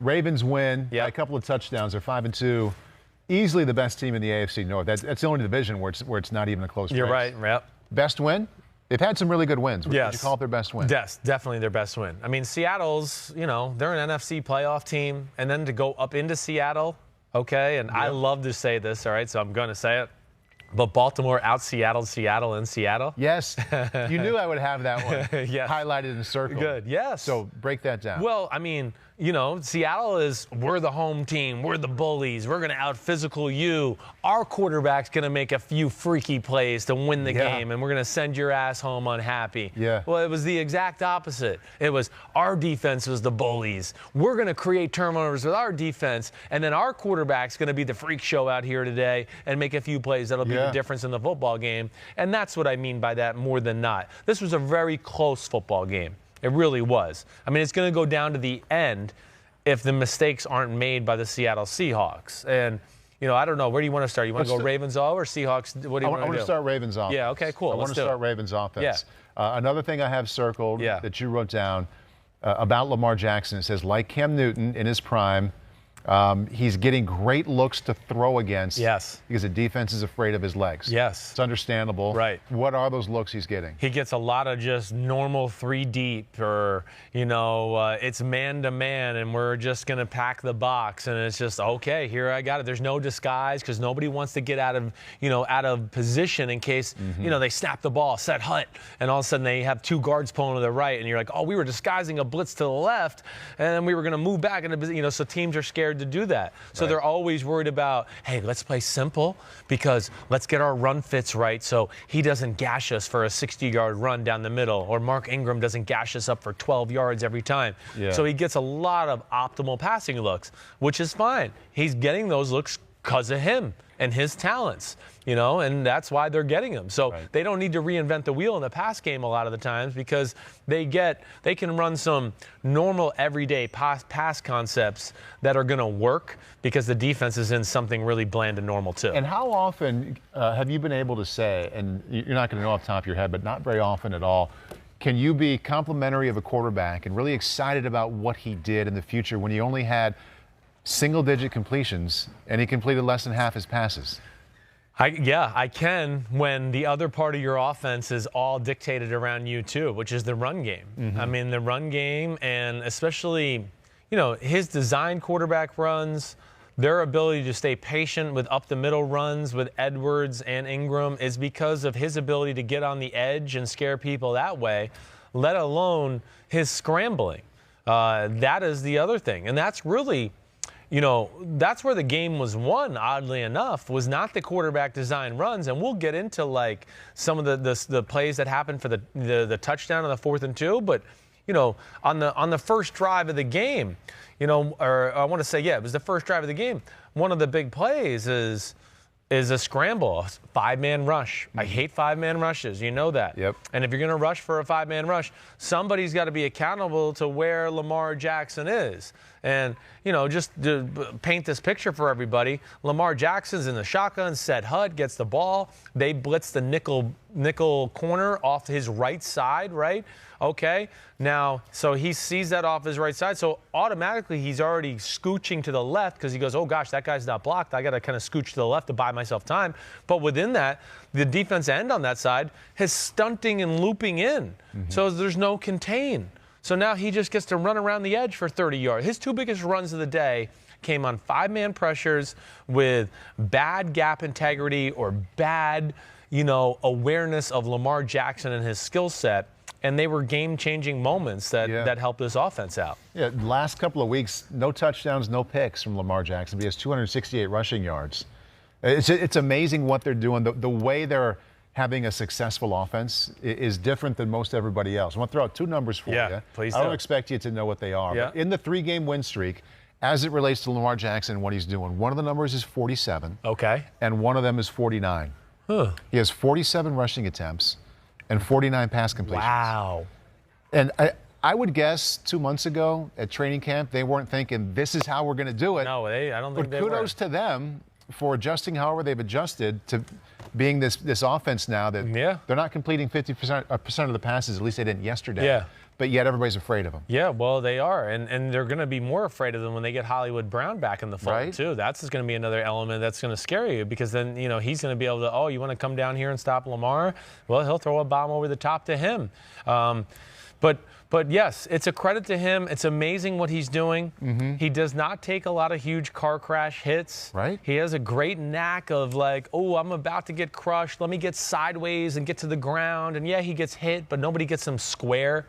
Ravens win by a couple of touchdowns. They're 5-2. Easily the best team in the AFC North. That's the only division where it's not even a close race. You're right. Yep. Best win? They've had some really good wins. Would you call it their best win? Yes, definitely their best win. I mean, Seattle's, they're an NFC playoff team, and then to go up into Seattle, okay, and I love to say this, all right, so I'm going to say it, but Baltimore out-Seattled Seattle in Seattle. Yes. You knew I would have that one highlighted and circled. Good, yes. So break that down. Well, I mean, Seattle is, we're the home team. We're the bullies. We're going to out-physical you. Our quarterback's going to make a few freaky plays to win the game, and we're going to send your ass home unhappy. Yeah. Well, it was the exact opposite. It was our defense was the bullies. We're going to create turnovers with our defense, and then our quarterback's going to be the freak show out here today and make a few plays that'll be the difference in the football game. And that's what I mean by that more than not. This was a very close football game. It really was. I mean, it's going to go down to the end if the mistakes aren't made by the Seattle Seahawks. And, I don't know. Where do you want to start? You want to go Ravens all or Seahawks? What do you want to do? I want to start Ravens offense. Yeah, okay, cool. I want to start Ravens offense. Yeah. Another thing I have circled that you wrote down about Lamar Jackson, it says, like Cam Newton in his prime, he's getting great looks to throw against because the defense is afraid of his legs. Yes. It's understandable. Right. What are those looks he's getting? He gets a lot of just normal 3 deep or, it's man-to-man and we're just going to pack the box. And it's just, okay, here I got it. There's no disguise because nobody wants to get out of position in case, they snap the ball, set hut, and all of a sudden they have 2 guards pulling to the right. And you're like, oh, we were disguising a blitz to the left and then we were going to move back. And, so teams are scared to do that. So they're always worried about, hey, let's play simple because let's get our run fits right so he doesn't gash us for a 60-yard run down the middle or Mark Ingram doesn't gash us up for 12 yards every time. Yeah. So he gets a lot of optimal passing looks, which is fine. He's getting those looks because of him and his talents, and that's why they're getting them. So they don't need to reinvent the wheel in the pass game a lot of the times because they can run some normal everyday pass concepts that are going to work because the defense is in something really bland and normal too. And how often have you been able to say, and you're not going to know off the top of your head, but not very often at all, can you be complimentary of a quarterback and really excited about what he did in the future when he only had single-digit completions and he completed less than half his passes? I can when the other part of your offense is all dictated around you too, which is the run game. I mean, the run game and especially, his design quarterback runs, their ability to stay patient with up-the-middle runs with Edwards and Ingram is because of his ability to get on the edge and scare people that way, let alone his scrambling. That is the other thing. And that's really, that's where the game was won, oddly enough, was not the quarterback design runs. And we'll get into, like, some of the plays that happened for the touchdown on the 4th and 2. But, on the first drive of the game, or I want to say, it was the first drive of the game. One of the big plays is a scramble, a 5-man rush. I hate 5-man rushes. You know that. Yep. And if you're going to rush for a 5-man rush, somebody's got to be accountable to where Lamar Jackson is. And, just to paint this picture for everybody, Lamar Jackson's in the shotgun, set HUD, gets the ball. They blitz the nickel corner off his right side, right? Okay. Now, so he sees that off his right side. So automatically he's already scooching to the left because he goes, oh, gosh, that guy's not blocked. I got to kind of scooch to the left to buy myself time. But within that, the defense end on that side is stunting and looping in. So there's no contain. So now he just gets to run around the edge for 30 yards. His 2 biggest runs of the day came on 5-man pressures with bad gap integrity or bad, awareness of Lamar Jackson and his skill set. And they were game-changing moments that helped this offense out. Yeah, last couple of weeks, no touchdowns, no picks from Lamar Jackson. He has 268 rushing yards. It's amazing what they're doing. The way they're having a successful offense is different than most everybody else. I want to throw out 2 numbers for you. Please I don't expect you to know what they are. Yeah. But in the 3-game win streak, as it relates to Lamar Jackson and what he's doing, one of the numbers is 47. Okay. And one of them is 49. Huh. He has 47 rushing attempts and 49 pass completions. Wow. And I would guess 2 months ago at training camp, they weren't thinking, this is how we're going to do it. No, I don't think they were. But kudos to them for adjusting however they've adjusted to being this offense now that they're not completing 50% of the passes, at least they didn't yesterday. Yeah. but yet everybody's afraid of him. Yeah, well, they are, and they're going to be more afraid of them when they get Hollywood Brown back in the fold, right? too. That's going to be another element that's going to scare you, because then, you know, he's going to be able to, oh, you want to come down here and stop Lamar? Well, he'll throw a bomb over the top to him. But yes, it's a credit to him. It's amazing what he's doing. Mm-hmm. He does not take a lot of huge car crash hits. Right. He has a great knack of like, oh, I'm about to get crushed. Let me get sideways and get to the ground. And yeah, he gets hit, but nobody gets him square.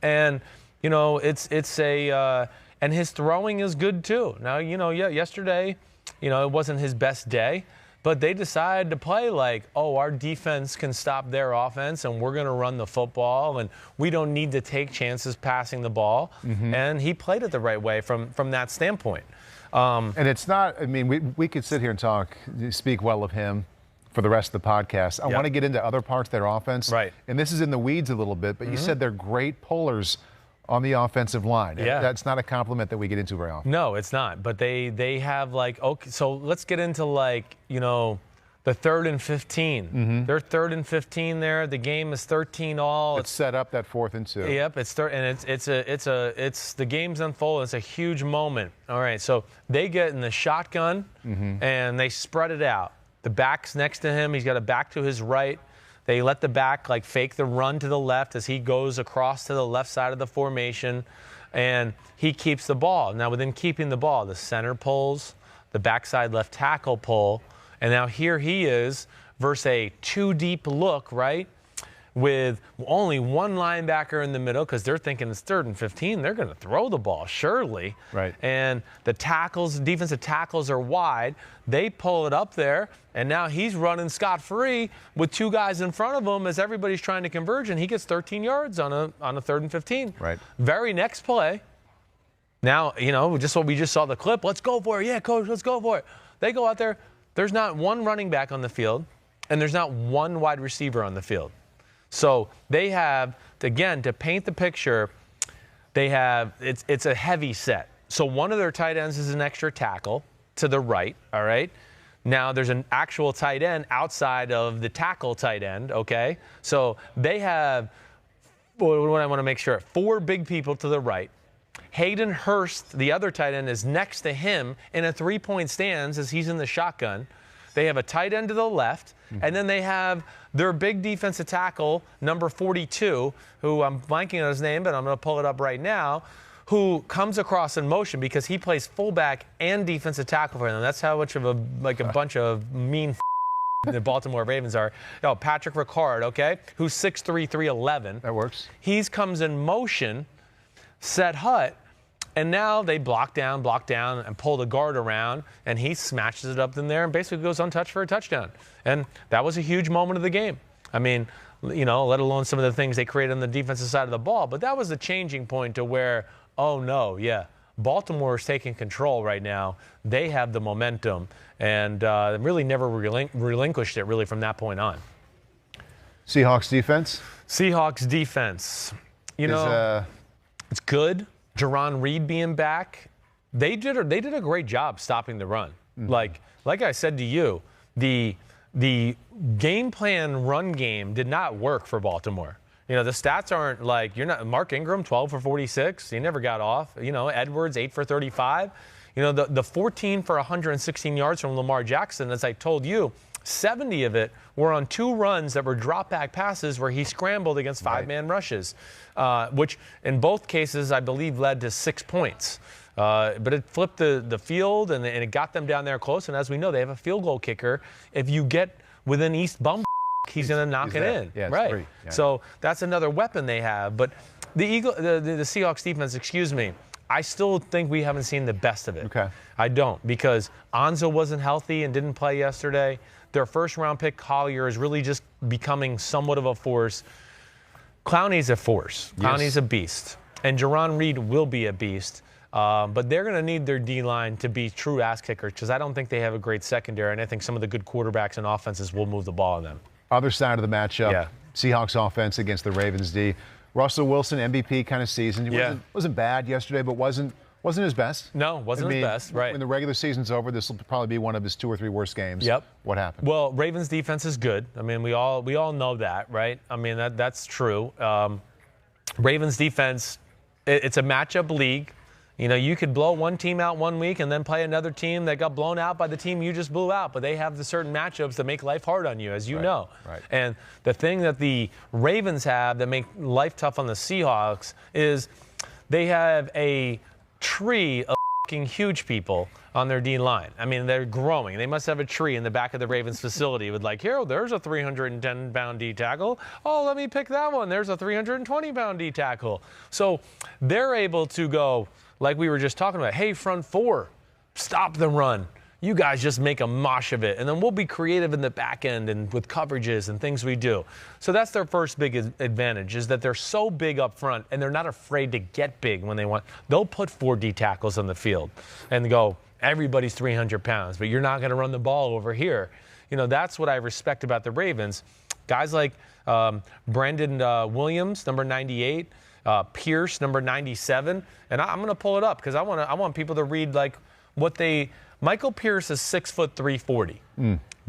And, you know, and his throwing is good too. Now, you know, yeah, yesterday, you know, it wasn't his best day, but they decided to play like, oh, our defense can stop their offense and we're going to run the football and we don't need to take chances passing the ball. Mm-hmm. And he played it the right way from that standpoint. And it's not, I mean, we could sit here and speak well of him for the rest of the podcast. I want to get into other parts of their offense. Right. And this is in the weeds a little bit, but you said they're great pullers on the offensive line. Yeah. That's not a compliment that we get into very often. No, it's not. But they have like, okay, so let's get into like, you know, the 3rd and 15. Mm-hmm. They're 3rd and 15 there. The game is 13-all. It's set up that 4th and 2. Yep, it's the game's unfolding. It's a huge moment. All right, so they get in the shotgun and they spread it out. The back's next to him. He's got a back to his right. They let the back like fake the run to the left as he goes across to the left side of the formation, and he keeps the ball. Now, within keeping the ball, the center pulls, the backside left tackle pull, and now here he is versus a 2-deep look, right? With only one linebacker in the middle because they're thinking it's 3rd and 15. They're going to throw the ball, surely. Right. And the defensive tackles are wide. They pull it up there, and now he's running scot-free with 2 guys in front of him as everybody's trying to converge, and he gets 13 yards on a 3rd and 15. Right. Very next play. Now, you know, just what we just saw the clip. Let's go for it. Yeah, coach, let's go for it. They go out there. There's not one running back on the field, and there's not one wide receiver on the field. So they have, again, to paint the picture, they have, it's a heavy set. So one of their tight ends is an extra tackle to the right, all right? Now there's an actual tight end outside of the tackle tight end, okay? So they have, what I want to make sure, 4 big people to the right. Hayden Hurst, the other tight end, is next to him in a 3-point stance as he's in the shotgun. They have a tight end to the left, and then they have their big defensive tackle, number 42, who I'm blanking on his name, but I'm going to pull it up right now, who comes across in motion because he plays fullback and defensive tackle for them. That's how much of a bunch of mean the Baltimore Ravens are. Oh, Patrick Ricard, okay, who's 6'3", 311. That works. He comes in motion, set hut, and now they block down, and pull the guard around, and he smashes it up in there and basically goes untouched for a touchdown. And that was a huge moment of the game. I mean, you know, let alone some of the things they created on the defensive side of the ball. But that was the changing point to where, oh, no, yeah, Baltimore is taking control right now. They have the momentum, and really never relinquished it really from that point on. Seahawks defense? Seahawks defense. You know, it's good. Jerron Reed being back, they did a great job stopping the run. Mm-hmm. Like I said to you, the game plan run game did not work for Baltimore. You know, the stats aren't like, Mark Ingram, 12 for 46. He never got off. You know, Edwards, 8 for 35. You know, the 14 for 116 yards from Lamar Jackson, as I told you, 70 of it were on 2 runs that were drop-back passes where he scrambled against 5-man rushes, which in both cases I believe led to 6 points. But it flipped the field and it got them down there close. And as we know, they have a field goal kicker. If you get within East Bum, he's going to knock it in. Yeah, right. Free. Yeah. So that's another weapon they have. But the Seahawks defense, excuse me, I still think we haven't seen the best of it. Okay. I don't, because Anzo wasn't healthy and didn't play yesterday. Their first-round pick, Collier, is really just becoming somewhat of a force. Clowney's a force. Clowney's a beast. And Jerron Reed will be a beast. But they're going to need their D-line to be true ass kickers because I don't think they have a great secondary, and I think some of the good quarterbacks and offenses will move the ball on them. Other side of the matchup, Seahawks offense against the Ravens D. Russell Wilson, MVP kind of season. He wasn't bad yesterday, but wasn't his best. No, wasn't his best, right. When the regular season's over, this will probably be one of his 2 or 3 worst games. Yep. What happened? Well, Ravens defense is good. I mean, we all know that, right? I mean, that's true. Ravens defense, it's a matchup league. You know, you could blow one team out one week and then play another team that got blown out by the team you just blew out. But they have the certain matchups that make life hard on you, as you know. Right. And the thing that the Ravens have that make life tough on the Seahawks is they have a tree of huge people on their D line. I mean, they're growing. They must have a tree in the back of the Ravens facility with like, here, there's a 310-pound D tackle. Oh, let me pick that one. There's a 320-pound D tackle. So they're able to go, like we were just talking about, hey, front four, stop the run. You guys just make a mosh of it, and then we'll be creative in the back end and with coverages and things we do. So that's their first big advantage, is that they're so big up front, and they're not afraid to get big when they want. They'll put 4 D tackles on the field and go, everybody's 300 pounds, but you're not going to run the ball over here. You know, that's what I respect about the Ravens. Guys like Brandon Williams, number 98, Pierce, number 97, and I'm going to pull it up because I want people to read like what they. Michael Pierce is 6 foot 340.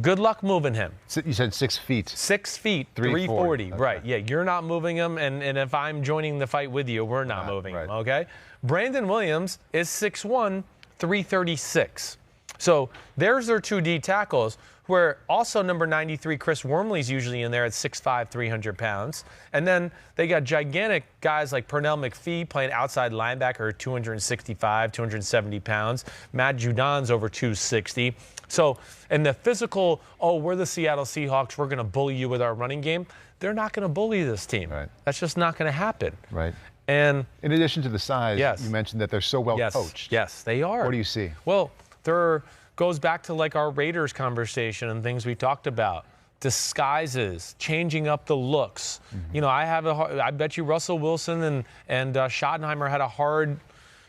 Good luck moving him. You said 6 feet. 6 feet 340. Okay. Right. Yeah, you're not moving him, and if I'm joining the fight with you, we're not moving him. Okay. Brandon Williams is 6'1", 336. So there's their 2 D tackles, where also number 93, Chris Wormley's usually in there at 6'5", 300 pounds. And then they got gigantic guys like Pernell McPhee playing outside linebacker, 265, 270 pounds. Matt Judon's over 260. So, and the physical, oh, we're the Seattle Seahawks, we're going to bully you with our running game. They're not going to bully this team. Right. That's just not going to happen. Right. And in addition to the size, yes, you mentioned that they're so well coached. Yes, they are. What do you see? Well, they're goes back to like our Raiders conversation and things we talked about. Disguises, changing up the looks. You know, I bet you Russell Wilson and Schottenheimer had a hard,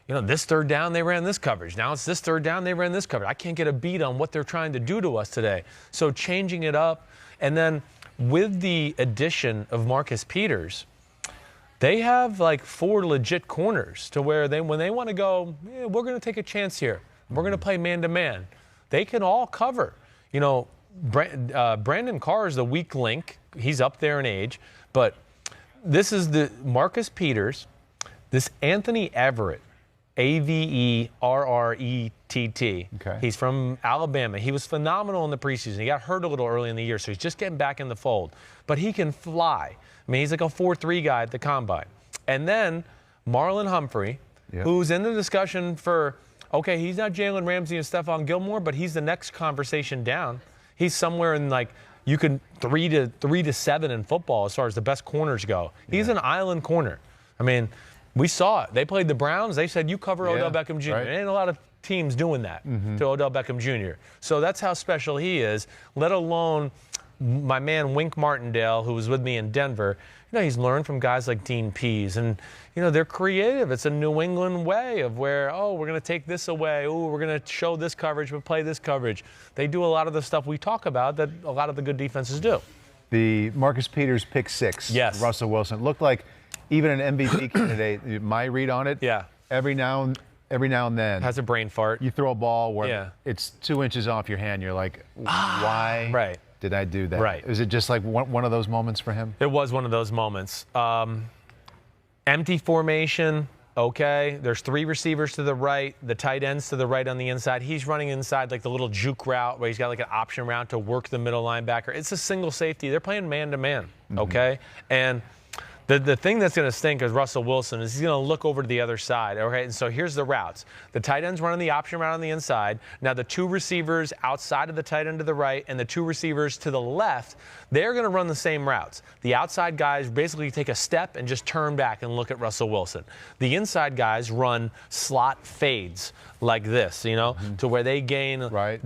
you know, this third down they ran this coverage. Now it's this third down they ran this coverage. I can't get a beat on what they're trying to do to us today. So changing it up, and then with the addition of Marcus Peters, they have like 4 legit corners to where when they want to go, yeah, we're going to take a chance here. We're going to play man-to-man. They can all cover. You know, Brandon Carr is the weak link. He's up there in age. But this is the Marcus Peters, this Anthony Everett, Averett. Okay. He's from Alabama. He was phenomenal in the preseason. He got hurt a little early in the year, so he's just getting back in the fold. But he can fly. I mean, he's like a 4.3 guy at the combine. And then Marlon Humphrey, who's in the discussion for, okay, he's not Jalen Ramsey and Stephon Gilmore, but he's the next conversation down. He's somewhere in like, you can 3 to 7 in football as far as the best corners go. He's an island corner. I mean, we saw it. They played the Browns. They said, you cover Odell Beckham Jr. There ain't a lot of teams doing that to Odell Beckham Jr. So that's how special he is, let alone my man Wink Martindale, who was with me in Denver. You know, he's learned from guys like Dean Pease, and you know, they're creative. It's a New England way of where, oh, we're going to take this away. Oh, we're going to show this coverage but play this coverage. They do a lot of the stuff we talk about that a lot of the good defenses do. The Marcus Peters pick 6. Yes. Russell Wilson looked like even an MVP candidate. My read on it. Yeah. Every now and then has a brain fart. You throw a ball where it's 2 inches off your hand. You're like, why did I do that? Right. Is it just like one of those moments for him? It was one of those moments. Empty formation, okay. There's 3 receivers to the right, the tight ends to the right on the inside. He's running inside like the little juke route where he's got like an option route to work the middle linebacker. It's a single safety. They're playing man-to-man, okay? And the thing that's going to stink is Russell Wilson is he's going to look over to the other side, okay? And so here's the routes. The tight end's running the option route on the inside. Now the 2 receivers outside of the tight end to the right and the 2 receivers to the left, they're going to run the same routes. The outside guys basically take a step and just turn back and look at Russell Wilson. The inside guys run slot fades like this, you know, to where they gain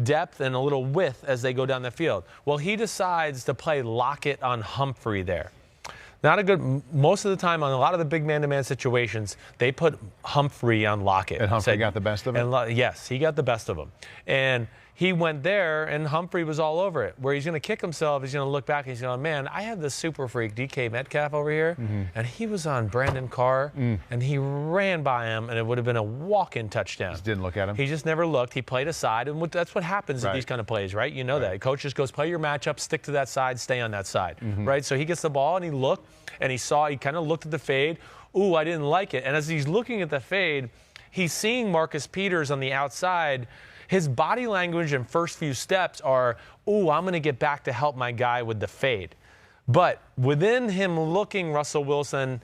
depth and a little width as they go down the field. Well, he decides to play Lockett on Humphrey there. Not a good, most of the time on a lot of the big man-to-man situations, they put Humphrey on Lockett. And Humphrey got the best of him? Yes, he got the best of him. And he went there, and Humphrey was all over it. Where he's going to kick himself, he's going to look back, and he's going, man, I had this super freak, DK Metcalf over here, and he was on Brandon Carr, and he ran by him, and it would have been a walk-in touchdown. Just didn't look at him. He just never looked. He played aside, and that's what happens at these kind of plays, right? You know that. Coach just goes, play your matchup, stick to that side, stay on that side, right? So he gets the ball, and he looked, and he kind of looked at the fade. Ooh, I didn't like it. And as he's looking at the fade, he's seeing Marcus Peters on the outside. His body language and first few steps are, ooh, I'm going to get back to help my guy with the fade. But within him looking Russell Wilson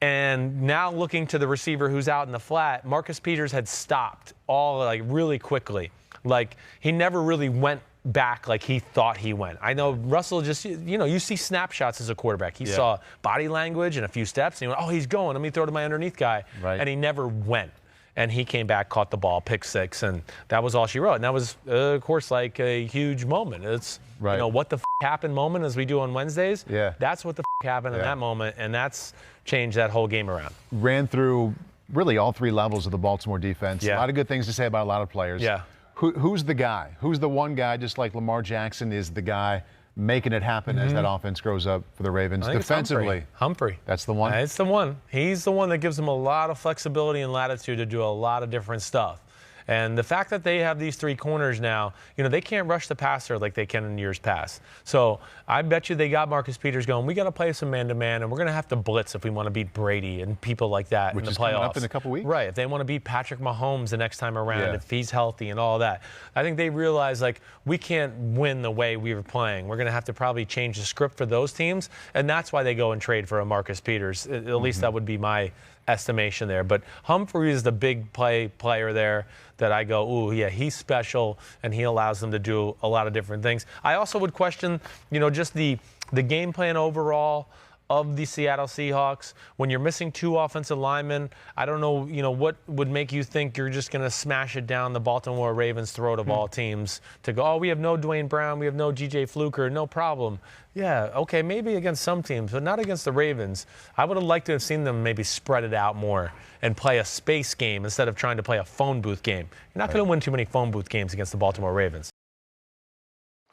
and now looking to the receiver who's out in the flat, Marcus Peters had stopped really quickly. Like he never really went back like he thought he went. I know Russell just, you see snapshots as a quarterback. He saw body language and a few steps and he went, oh, he's going. Let me throw to my underneath guy. Right. And he never went. And he came back, caught the ball, pick six, and that was all she wrote. And that was, of course, like a huge moment. It's, what the happened moment, as we do on Wednesdays. Yeah. That's what the happened in that moment, and that's changed that whole game around. Ran through really all three levels of the Baltimore defense. Yeah. A lot of good things to say about a lot of players. Yeah. Who's the guy? Who's the one guy, just like Lamar Jackson is the guy making it happen as that offense grows up for the Ravens defensively? Humphrey. That's the one? It's the one. He's the one that gives them a lot of flexibility and latitude to do a lot of different stuff. And the fact that they have these three corners now, they can't rush the passer like they can in years past. So I bet you they got Marcus Peters going, we got to play some man-to-man, and we're going to have to blitz if we want to beat Brady and people like that in the playoffs. Which is coming up in a couple weeks. Right. If they want to beat Patrick Mahomes the next time around, if he's healthy and all that. I think they realize, we can't win the way we were playing. We're going to have to probably change the script for those teams, and that's why they go and trade for a Marcus Peters. At least that would be my estimation there. But Humphrey is the big player there that I go, ooh, yeah, he's special, and he allows them to do a lot of different things. I also would question, just the game plan overall of the Seattle Seahawks. When you're missing two offensive linemen, I don't know, what would make you think you're just going to smash it down the Baltimore Ravens' throat of all teams to go, oh, we have no Dwayne Brown, we have no G.J. Fluker, no problem. Yeah, okay, maybe against some teams, but not against the Ravens. I would have liked to have seen them maybe spread it out more and play a space game instead of trying to play a phone booth game. You're not going to win too many phone booth games against the Baltimore Ravens.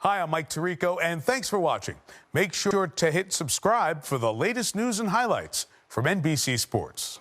Hi, I'm Mike Tirico, and thanks for watching. Make sure to hit subscribe for the latest news and highlights from NBC Sports.